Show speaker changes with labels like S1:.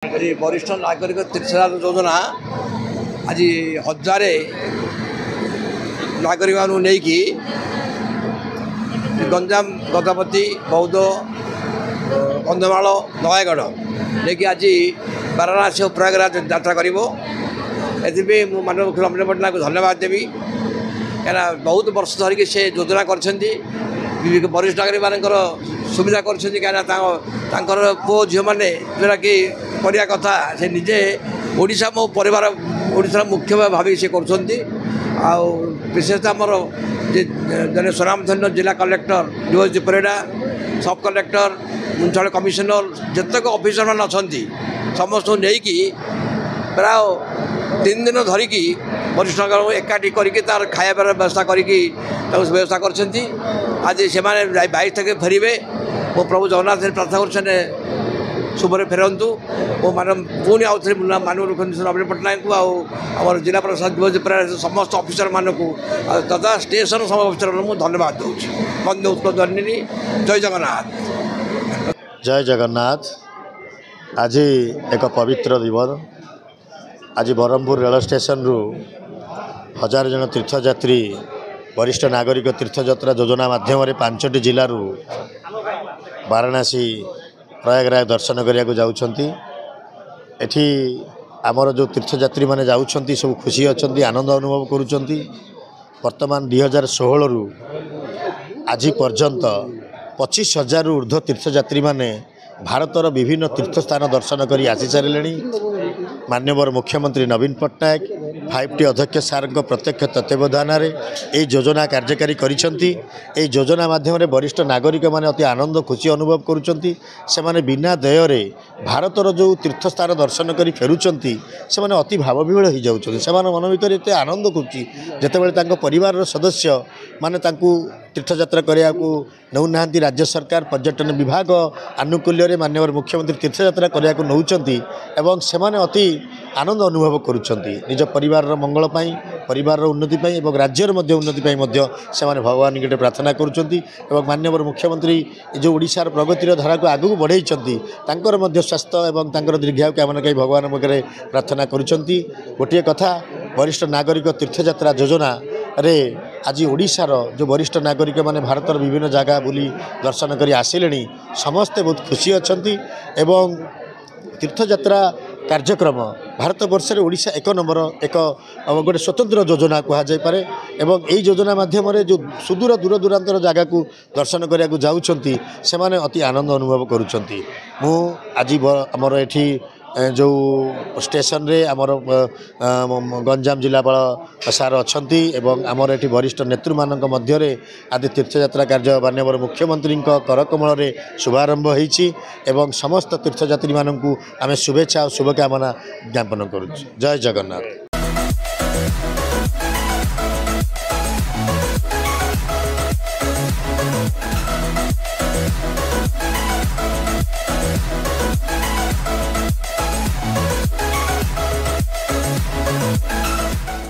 S1: वरिष्ठ नागरिक तीर्थराज योजना आज हजारे नागरिक नहीं गंजाम गजपति बौद्ध कंधमाल नयगढ़ लेकिन आज वाराणसी और प्रयागराज यात्रा कर माननीय मुख्यमंत्री नवीन पट्टनायक को धन्यवाद देवी क्या बहुत वर्ष धरिक से योजना कर वरिष्ठ नागरिक मान सुविधा कर पुओ झील मैंने जोटा कि करने कथा से निजे ओडिशा मो परिवार ओडिशा मुख्य भावी से विशेषतः आमर जन स्वनामधन्य जिला कलेक्टर डीओएस परिडा सब कलेक्टर मुंसिपल कमिशनर जितक अफिसर मान अच्छा समस्त नहीं प्राय 3 दिन धरिक वरिष्ठ नागरिक एकाठी करके तार खाइबार व्यवस्था करके व्यवस्था कर आज से 22 तक फेरबे मो प्रभु जगन्नाथ प्रार्थना कर शुभरे फेरतु और मान पुणी आउ थे माननीय मुख्यमंत्री नवीन पट्टनायक को आम जिला प्रशासन दिवस समस्त अफिसर मानक तथा स्टेशन सब अफिसर मुझे धन्यवाद दूसरी बंदे उत्कल जन्नी जय जगन्नाथ।
S2: जय जगन्नाथ। आज एक पवित्र दिवस आज ब्रह्मपुर रेल स्टेशन रु 1000 जन तीर्थयात्री वरिष्ठ नागरिक तीर्थयात्रा योजना माध्यम 5टी जिलूर वाराणसी प्रयागराज दर्शन करने जाऊँगी। एठी आमर जो तीर्थयात्री मैंने जाऊँगी सब खुशी अच्छा आनंद अनुभव करुँच। वर्तमान 2016 रु आज पर्यंत 25,000 ऊर्ध्व तीर्थयात्री मैंने भारतर विभिन्न तीर्थस्थान दर्शन कर आसी सारे। माननीय मुख्यमंत्री नवीन पट्टनायक 5T अध्यक्ष सार प्रत्यक्ष तत्वावधान ये योजना कार्यकारी करिसेंती। ए योजना माध्यम वरिष्ठ नागरिक माने अति आनंद खुशी अनुभव करुँच। से बिना दयर भारतर जो तीर्थस्थान दर्शन कर फेरुंट से अति भावविहल हो जाऊँ। से मन भर एत आनंद खुशी जितेबाला परिवार सदस्य माने तीर्थयात्रा करने को नौना राज्य सरकार पर्यटन विभाग आनुकूल्य माननीय मुख्यमंत्री तीर्थयात्रा करने को नौकरी एवं से अति आनंद अनुभव करुँच। निज परिवार मंगल पाई परिवार उन्नति पाई एवं राज्यर उन्नति पाई से भगवान निकट प्रार्थना करुँच। माननीय मुख्यमंत्री जो ओडिशार प्रगतिर धारा को आगू बढ़ाई स्वास्थ्य एवं दीर्घायु कामना कहीं भगवान पाखे प्रार्थना करुँच। गोटे कथा वरिष्ठ नागरिक तीर्थयात्रा योजना रे आज ओडिशार जो वरिष्ठ नागरिक माने भारतर विभिन्न जगह बुली दर्शन कर आसिले समस्ते बहुत खुशी अच्छा एवं तीर्थयात्रा कार्यक्रम भारत वर्ष ओडिशा 1 नंबर एक गोटे स्वतंत्र योजना कहुपे एवं यही योजना माध्यम जो सुदूर दूर दूरांतर जगह को दर्शन करने को जाऊँगी से अति आनंद अनुभव करुँच। मु आज आमर एठी जो स्टेशन रे आमर गंजाम जिलापाल सार अच्छा एवं आमर एठी वरिष्ठ नेतृ मानक मध्य आदि तीर्थयात्रा कार्य माननीय मुख्यमंत्री करकमल शुभारंभ होईछि एवं समस्त तीर्थयात्री मानक आमे शुभेच्छा और शुभकामना ज्ञापन करुँ। जय जगन्नाथ।